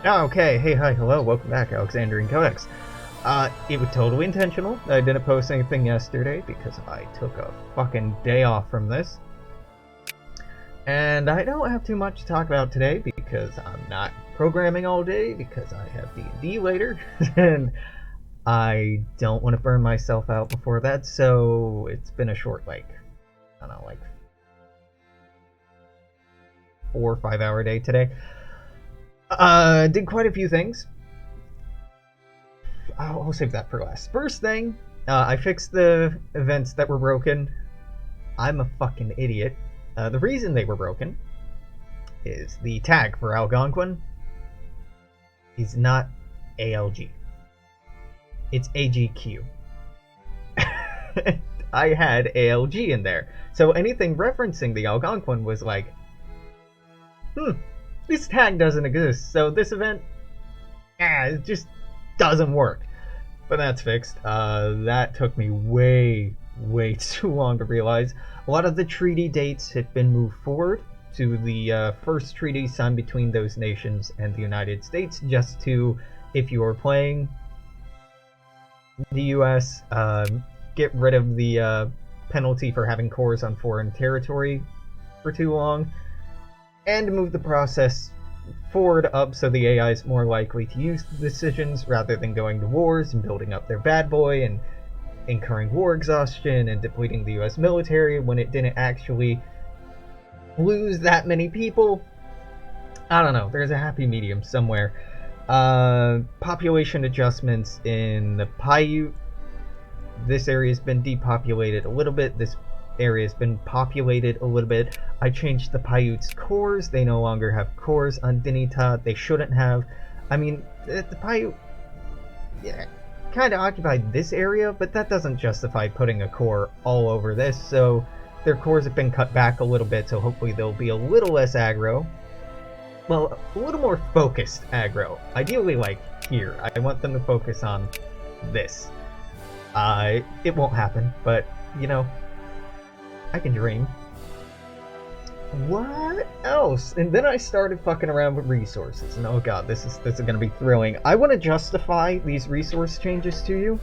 Okay, hey, hi, hello, welcome back, Alexandrian Codex. It was totally intentional. I didn't post anything yesterday because I took a fucking day off from this. And I don't have too much to talk about today because I'm not programming all day because I have D&D later. And I don't want to burn myself out before that, so it's been a short, I don't know, 4 or 5 hour day today. Did quite a few things. I'll save that for last. First thing, I fixed the events that were broken. I'm a fucking idiot. The reason they were broken is the tag for Algonquin is not ALG. It's AGQ. I had ALG in there. So anything referencing the Algonquin was like, this tag doesn't exist, so this event, it just doesn't work. But that's fixed. That took me way too long to realize. A lot of the treaty dates have been moved forward to the first treaty signed between those nations and the United States, just to, if you are playing the US, get rid of the penalty for having cores on foreign territory for too long, and move the process forward up so the AI is more likely to use the decisions rather than going to wars and building up their bad boy and incurring war exhaustion and depleting the US military when it didn't actually lose that many people. I don't know, there's a happy medium somewhere. Population adjustments in the Paiute. This area's been depopulated a little bit. This area's been populated a little bit. I changed the Paiute's cores. They no longer have cores on Dinita. They shouldn't have. I mean, the Paiute, yeah, kind of occupied this area, but that doesn't justify putting a core all over this. So their cores have been cut back a little bit, so hopefully they'll be a little less aggro. Well, a little more focused aggro. Ideally, like here. I want them to focus on this. It won't happen, but, you know, I can dream. What else? And then I started fucking around with resources, and oh god, this is gonna be thrilling. I want to justify these resource changes to you,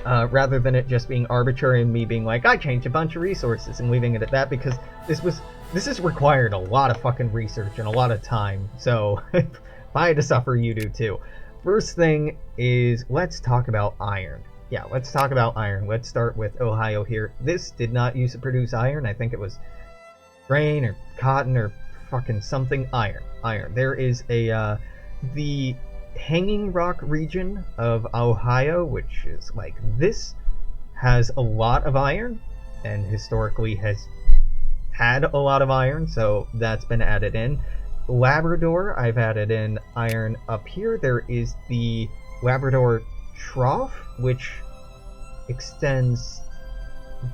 rather than it just being arbitrary and me being like, I changed a bunch of resources and leaving it at that, because this has required a lot of fucking research and a lot of time. So if I had to suffer, you do too. First thing is, let's talk about iron. Yeah, let's talk about iron. Let's start with Ohio here. This did not used to produce iron. I think it was grain or cotton or fucking something. Iron. There is the Hanging Rock region of Ohio, which is like this, has a lot of iron and historically has had a lot of iron, so that's been added in. Labrador, I've added in iron up here. There is the Labrador Trough, which extends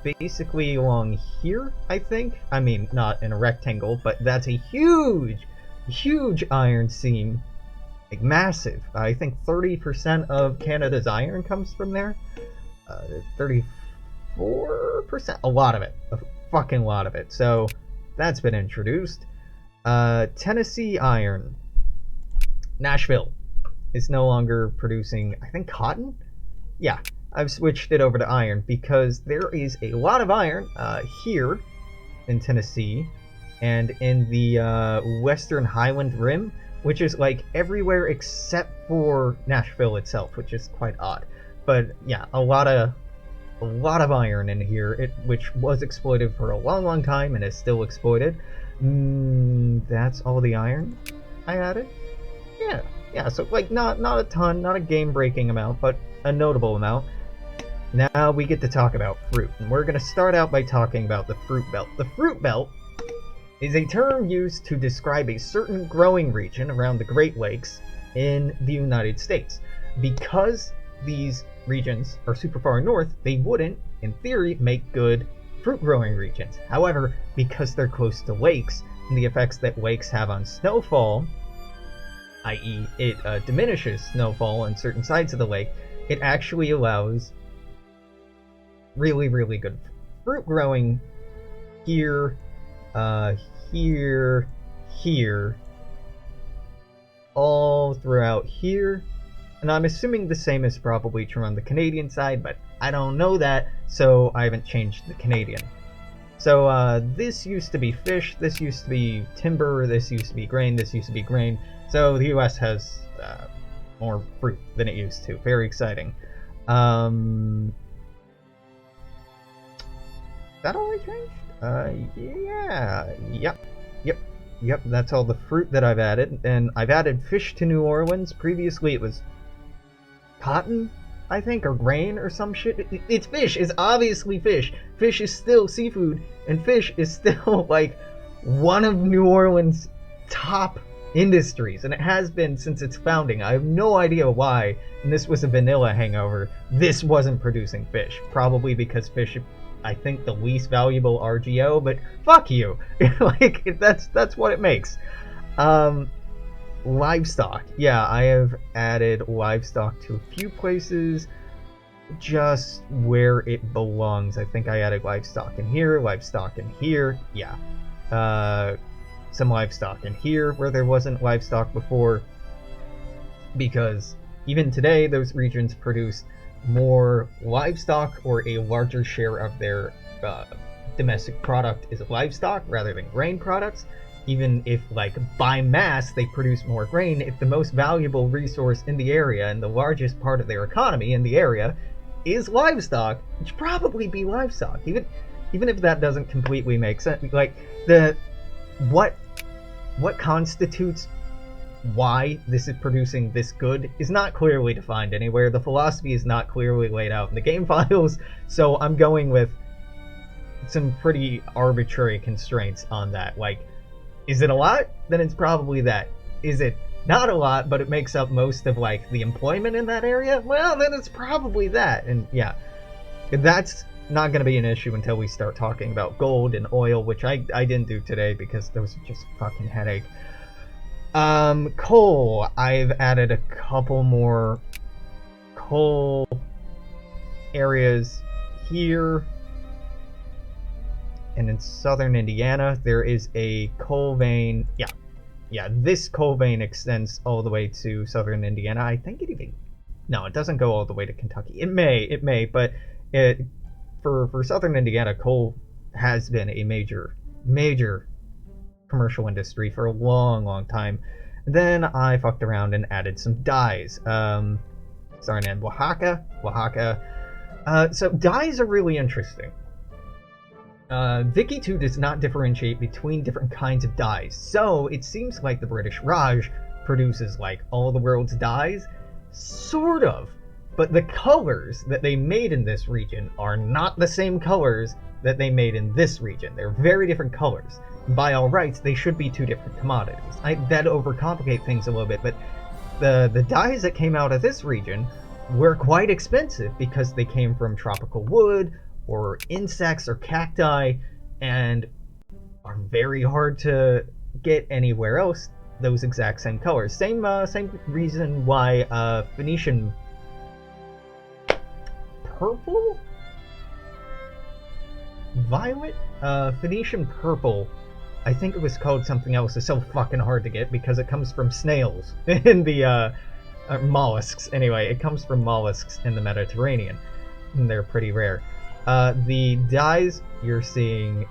basically along here, I think. I mean, not in a rectangle, but that's a huge iron seam. Like, massive. I think 30% of Canada's iron comes from there. 34%? A lot of it. A fucking lot of it. So, that's been introduced. Tennessee iron. Nashville is no longer producing, I think, cotton? Yeah, I've switched it over to iron because there is a lot of iron here in Tennessee and in the Western Highland Rim, which is like everywhere except for Nashville itself, which is quite odd. But yeah, a lot of iron in here, which was exploited for a long time and is still exploited. That's all the iron I added. Yeah. So like not a ton, not a game-breaking amount, but a notable amount. Now we get to talk about fruit, and we're gonna start out by talking about the fruit belt. The fruit belt is a term used to describe a certain growing region around the Great Lakes in the United States. Because these regions are super far north, they wouldn't, in theory, make good fruit growing regions. However, because they're close to lakes, and the effects that lakes have on snowfall, i.e. it diminishes snowfall on certain sides of the lake, it actually allows really good fruit growing here, here, about here, and I'm assuming the same is probably true on the Canadian side, but I don't know that, so I haven't changed the Canadian. So this used to be fish, this used to be timber, this used to be grain, this used to be grain. So the US has more fruit than it used to. Very exciting. Is that all I changed? Yeah. Yep, that's all the fruit that I've added. And I've added fish to New Orleans. Previously it was cotton, I think, or grain or some shit. It's fish. It's obviously fish. Fish is still seafood, and fish is still, like, one of New Orleans' top industries, and it has been since its founding. I have no idea why, and this was a vanilla hangover, this wasn't producing fish. Probably because fish, I think, the least valuable RGO, but fuck you. Like, that's what it makes. Livestock. Yeah, I have added livestock to a few places, just where it belongs. I think I added livestock in here, livestock in here. Yeah. Some livestock in here where there wasn't livestock before, because even today those regions produce more livestock, or a larger share of their domestic product is livestock rather than grain products. Even if, like, by mass they produce more grain, if the most valuable resource in the area and the largest part of their economy in the area is livestock, it should probably be livestock. Even if that doesn't completely make sense, like, what constitutes why this is producing this good is not clearly defined anywhere. The philosophy is not clearly laid out in the game files, so I'm going with some pretty arbitrary constraints on that. Like, is it a lot? Then it's probably that. Is it not a lot, but it makes up most of, like, the employment in that area? Well, then it's probably that. And yeah, that's not going to be an issue until we start talking about gold and oil, which I didn't do today because those are just fucking headache. Coal. I've added a couple more coal areas here. And in southern Indiana, there is a coal vein. Yeah, this coal vein extends all the way to southern Indiana. I think it even... No, it doesn't go all the way to Kentucky. It may, but for southern Indiana, coal has been a major commercial industry for a long time. Then I fucked around and added some dyes. Starting in Oaxaca. So dyes are really interesting. Vicky 2 does not differentiate between different kinds of dyes, so it seems like the British Raj produces, like, all the world's dyes. Sort of. But the colors that they made in this region are not the same colors that they made in this region. They're very different colors. By all rights, they should be two different commodities. That overcomplicate things a little bit, but the dyes that came out of this region were quite expensive because they came from tropical wood, or insects, or cacti, and are very hard to get anywhere else, those exact same colors. Same reason why Phoenician purple? Violet? Phoenician purple, I think it was called something else, is so fucking hard to get because it comes from snails in the mollusks. Anyway, it comes from mollusks in the Mediterranean, and they're pretty rare. The dyes you're seeing,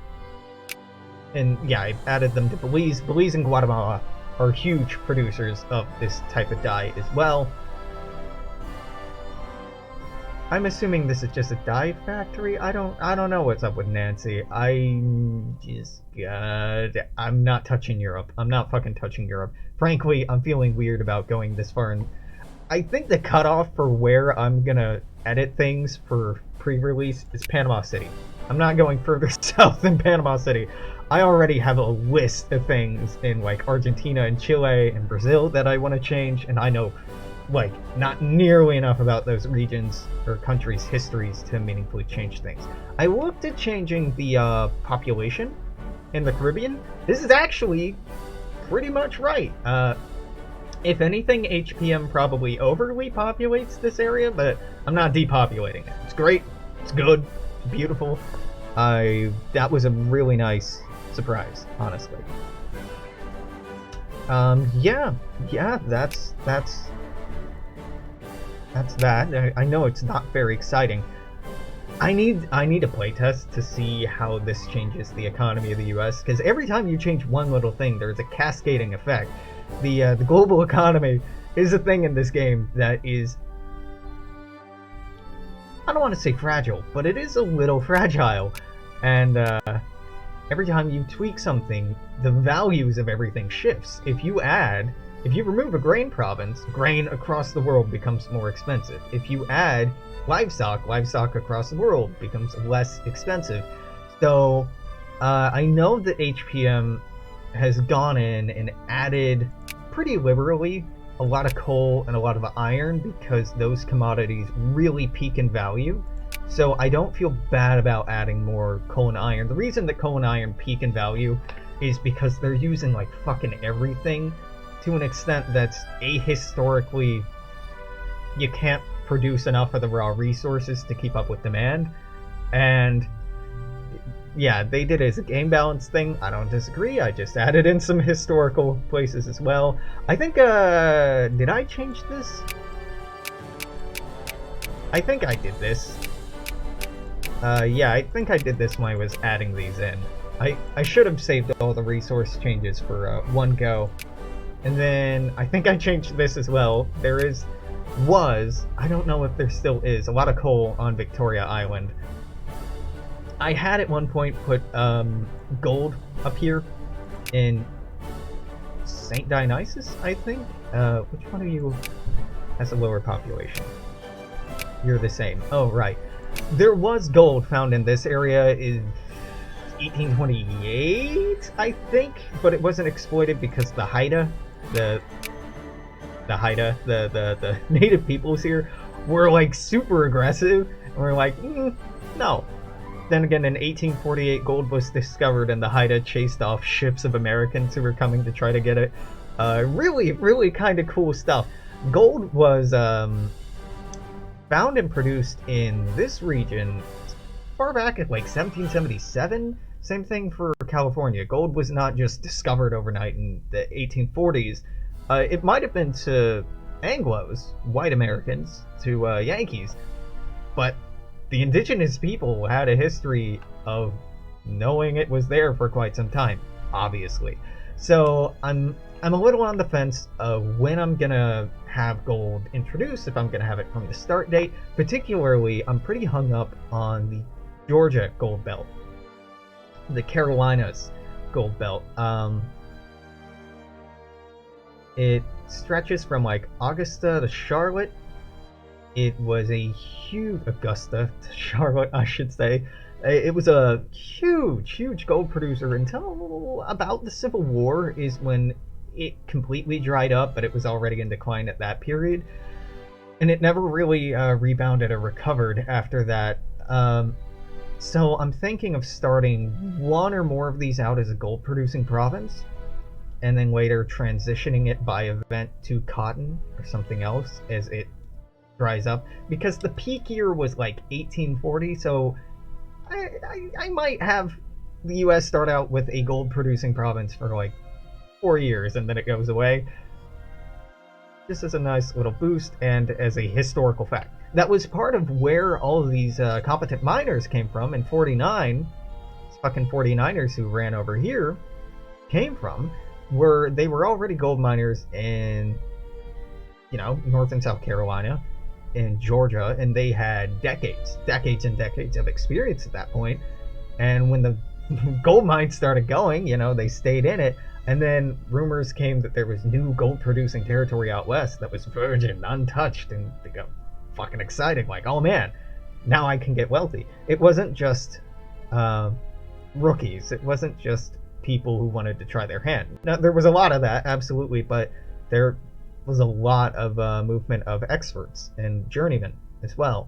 and yeah, I've added them to Belize. Belize and Guatemala are huge producers of this type of dye as well. I'm assuming this is just a dye factory. I don't know what's up with Nancy. I'm not touching Europe. I'm not fucking touching Europe. Frankly, I'm feeling weird about going this far, and I think the cutoff for where I'm gonna edit things for pre-release is Panama City. I'm not going further south than Panama City. I already have a list of things in, like, Argentina and Chile and Brazil that I want to change, and I know, like, not nearly enough about those regions or countries' histories to meaningfully change things. I looked at changing the population in the Caribbean. This is actually pretty much right. If anything, HPM probably overly populates this area, but I'm not depopulating it. It's great. It's good. It's beautiful. That was a really nice surprise, honestly. Yeah, that's that's that. I know it's not very exciting. I need a playtest to see how this changes the economy of the U.S. because every time you change one little thing, there's a cascading effect. The global economy is a thing in this game that is, I don't want to say fragile, but it is a little fragile, and every time you tweak something, the values of everything shifts. If you remove a grain province, grain across the world becomes more expensive. If you add livestock across the world becomes less expensive. So I know that HPM has gone in and added pretty liberally a lot of coal and a lot of iron because those commodities really peak in value. So I don't feel bad about adding more coal and iron. The reason that coal and iron peak in value is because they're using like fucking everything to an extent that's ahistorically, you can't produce enough of the raw resources to keep up with demand. And yeah, they did it as a game balance thing. I don't disagree. I just added in some historical places as well. I think, did I change this? I think I did this. Yeah, I think I did this when I was adding these in. I should have saved all the resource changes for one go. And then I think I changed this as well. There was, I don't know if there still is, a lot of coal on Victoria Island. I had at one point put gold up here in St. Dionysus, I think. Which one of you has a lower population? You're the same. Oh, right. There was gold found in this area in 1828, I think, but it wasn't exploited because the Haida, the native peoples here were like super aggressive, and we're like, no. Then again, in 1848, gold was discovered, and the Haida chased off ships of Americans who were coming to try to get it. Really kind of cool stuff. Gold was found and produced in this region far back at like 1777. Same thing for California. Gold was not just discovered overnight in the 1840s. It might have been to Anglos, white Americans, to Yankees, but the indigenous people had a history of knowing it was there for quite some time, obviously. So I'm a little on the fence of when I'm gonna have gold introduced, if I'm gonna have it from the start date. Particularly, I'm pretty hung up on the Georgia gold belt, the Carolinas gold belt. It stretches from like Augusta to Charlotte. It was a huge Augusta to Charlotte, I should say. It was a huge gold producer until about the Civil War is when it completely dried up, but it was already in decline at that period. And it never really rebounded or recovered after that. So I'm thinking of starting one or more of these out as a gold producing province, and then later transitioning it by event to cotton or something else as it dries up, because the peak year was like 1840. So I might have the US start out with a gold producing province for like 4 years and then it goes away. This is a nice little boost, and as a historical fact, that was part of where all of these competent miners came from in 49. These fucking 49ers who ran over here came from, they were already gold miners in, North and South Carolina, in Georgia, and they had decades and decades of experience at that point. And when the gold mines started going, they stayed in it. And then rumors came that there was new gold producing territory out west that was virgin, untouched, and they got fucking excited, like, oh man, now I can get wealthy. It wasn't just rookies. It wasn't just people who wanted to try their hand. Now, there was a lot of that, absolutely, but there was a lot of movement of experts and journeymen as well.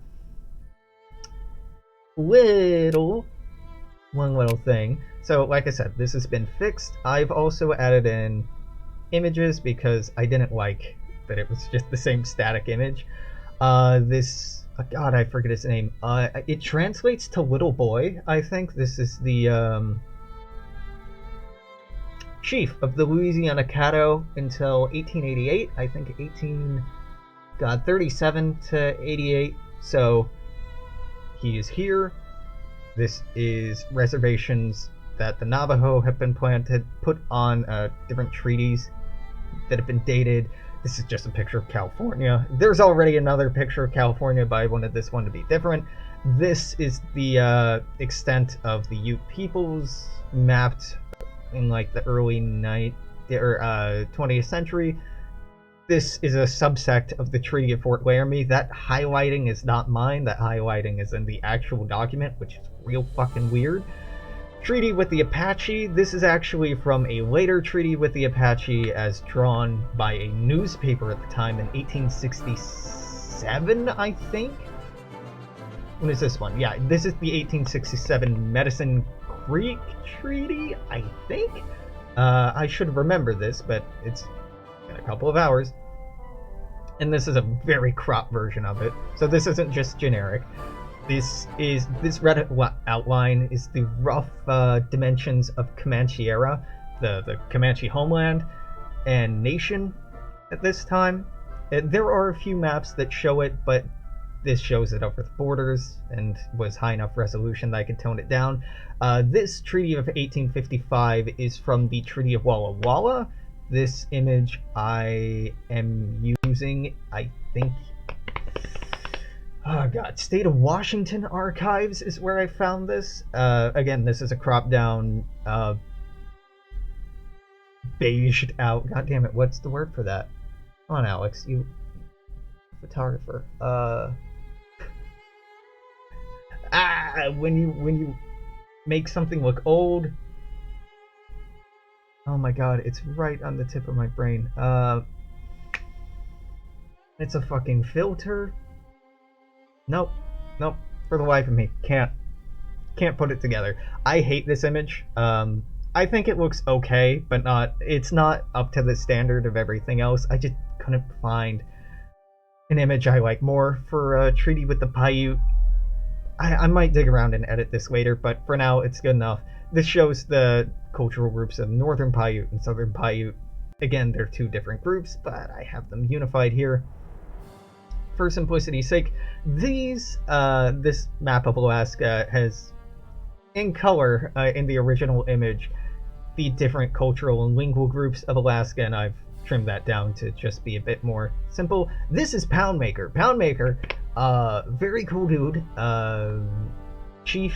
One little thing. So, like I said, this has been fixed. I've also added in images because I didn't like that it was just the same static image. God, I forget his name. It translates to little boy, I think. This is the chief of the Louisiana Caddo until 1888. I think got 37 to 88, so he is here. This is reservations that the Navajo have been put on different treaties that have been dated. This is just a picture of California. There's already another picture of California, but I wanted this one to be different. This is the extent of the Ute peoples mapped in like the early 20th century. This is a subsect of the Treaty of Fort Laramie. That highlighting is not mine. That highlighting is in the actual document, which is real fucking weird. Treaty with the Apache. This is actually from a later treaty with the Apache as drawn by a newspaper at the time in 1867, I think? When is this one? Yeah, this is the 1867 Medicine Creek Treaty, I think? I should remember this, but it's in a couple of hours. And this is a very cropped version of it, so this isn't just generic. This red outline is the rough dimensions of Comanche era, the Comanche homeland and nation at this time. There are a few maps that show it, but this shows it over the borders and was high enough resolution that I could tone it down. This Treaty of 1855 is from the Treaty of Walla Walla. This image I am using, I think, oh god, State of Washington Archives is where I found this. Again, this is a crop down, beiged out, god damn it, what's the word for that? Come on, Alex, you photographer. When you make something look old. Oh my god, it's right on the tip of my brain. It's a fucking filter. Nope. For the life of me, can't put it together. I hate this image. I think it looks okay, but it's not up to the standard of everything else. I just couldn't find an image I like more for a Treaty with the Paiute. I might dig around and edit this later, but for now it's good enough. This shows the cultural groups of Northern Paiute and Southern Paiute. Again, they're two different groups, but I have them unified here. For simplicity's sake, this map of Alaska has, in color, in the original image, the different cultural and lingual groups of Alaska, and I've trimmed that down to just be a bit more simple. This is Poundmaker. Poundmaker, very cool dude. Chief,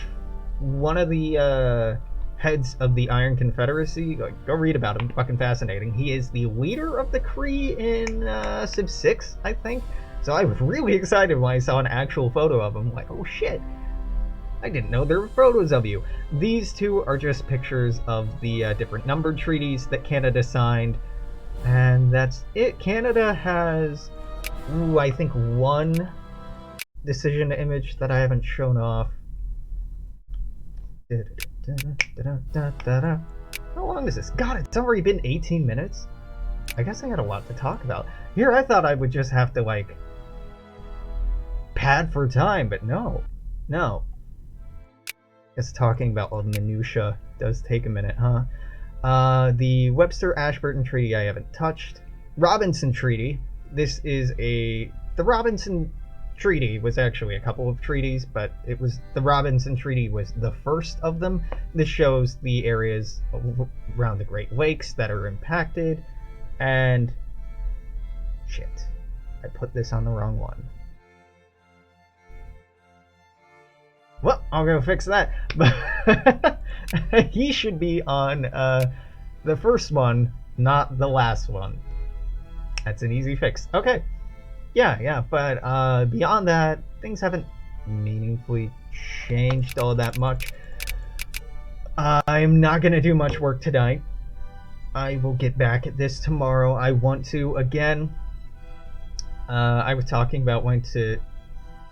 one of the heads of the Iron Confederacy. Go read about him, fucking fascinating. He is the leader of the Cree in Civ 6, I think. So I was really excited when I saw an actual photo of him. Like, oh shit, I didn't know there were photos of you. These two are just pictures of the different numbered treaties that Canada signed. And that's it. Canada has, I think, one decision image that I haven't shown off. How long is this? God, it's already been 18 minutes. I guess I had a lot to talk about. Here, I thought I would just have to, like, pad for time, but no. Guess talking about all the minutia does take a minute, huh? The Webster-Ashburton Treaty I haven't touched. Robinson Treaty. This is the Robinson Treaty was actually a couple of treaties, but the Robinson Treaty was the first of them. This shows the areas around the Great Lakes that are impacted, and shit, I put this on the wrong one. Well, I'll go fix that. But he should be on the first one, not the last one. That's an easy fix. Okay. Yeah, but beyond that, things haven't meaningfully changed all that much. I'm not going to do much work tonight. I will get back at this tomorrow. I want to, again, I was talking about wanting to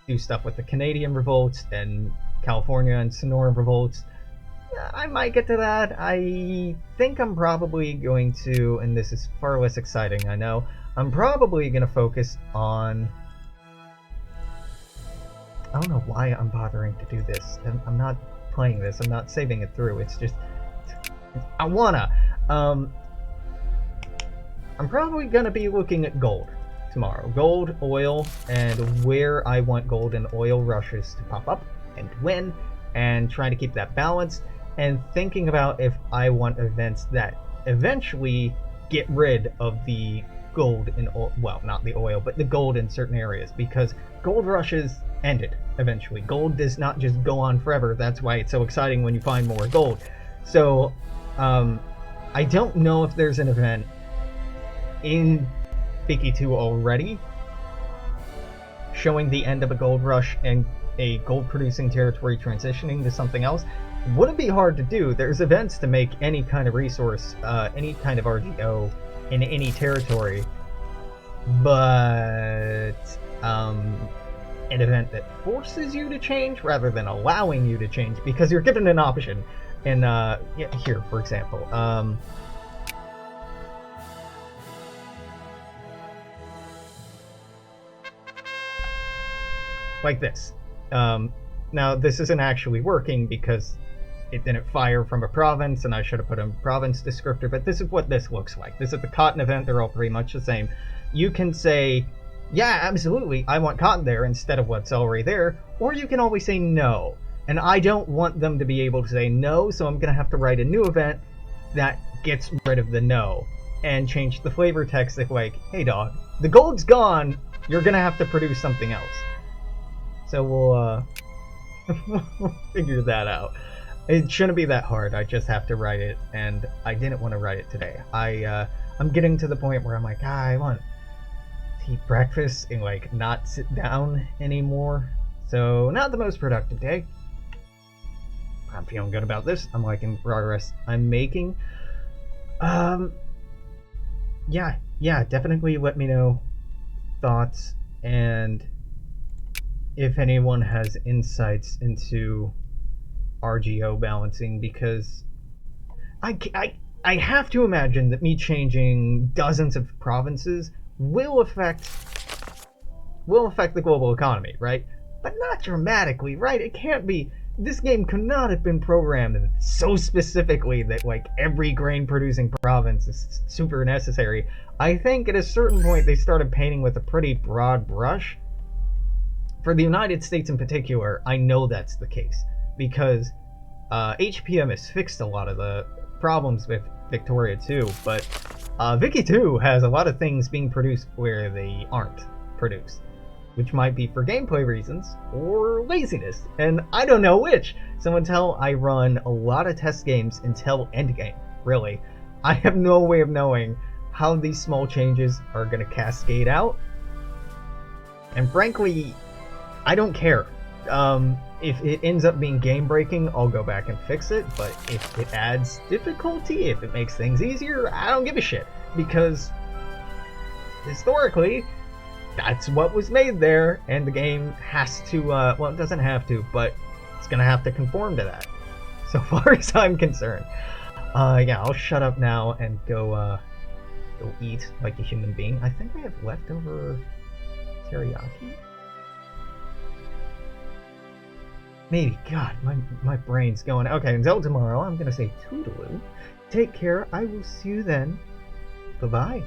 do stuff with the Canadian revolts and California and Sonora revolts. I might get to that. I think I'm probably going to, and this is far less exciting, I know, I'm probably going to focus on, I don't know why I'm bothering to do this. I'm not playing this. I'm not saving it through. It's just, I wanna. I'm probably going to be looking at gold. tomorrow. Gold, oil, and where I want gold and oil rushes to pop up and when, and trying to keep that balanced, and thinking about if I want events that eventually get rid of the gold in oil, well, not the oil, but the gold in certain areas, because gold rushes ended eventually. Gold does not just go on forever. That's why it's so exciting when you find more gold. So I don't know if there's an event in Biki 2 already showing the end of a gold rush and a gold producing territory transitioning to something else. Wouldn't be hard to do. There's events to make any kind of resource, any kind of RGO in any territory, but an event that forces you to change rather than allowing you to change, because you're given an option. And here, for example, like this. Now, this isn't actually working because it didn't fire from a province, and I should have put a province descriptor, but this is what this looks like. This is the cotton event. They're all pretty much the same. You can say, yeah, absolutely, I want cotton there instead of what's already there, or you can always say no. And I don't want them to be able to say no, so I'm going to have to write a new event that gets rid of the no, and change the flavor text like, hey dog, the gold's gone, you're going to have to produce something else. So we'll figure that out. It shouldn't be that hard. I just have to write it, and I didn't want to write it today. I'm getting to the point where I'm like, I want to eat breakfast and like not sit down anymore. So not the most productive day. I'm feeling good about this. I'm liking the progress I'm making. Yeah, definitely let me know thoughts, and if anyone has insights into RGO balancing, because I have to imagine that me changing dozens of provinces will affect the global economy, right? But not dramatically, right? It can't be. This game could not have been programmed so specifically that like every grain producing province is super necessary. I think at a certain point they started painting with a pretty broad brush. For the United States in particular, I know that's the case, because HPM has fixed a lot of the problems with Victoria 2, but Vicky 2 has a lot of things being produced where they aren't produced, which might be for gameplay reasons or laziness, and I don't know which. So until I run a lot of test games until endgame, really, I have no way of knowing how these small changes are going to cascade out. And frankly, I don't care. If it ends up being game-breaking, I'll go back and fix it, but if it adds difficulty, if it makes things easier, I don't give a shit, because historically, that's what was made there, and the game has to, well, it doesn't have to, but it's gonna have to conform to that, so far as I'm concerned. Yeah, I'll shut up now and go eat like a human being. I think I have leftover teriyaki? Maybe. God, my brain's going. Okay, until tomorrow, I'm gonna say toodaloo. Take care. I will see you then. Bye-bye.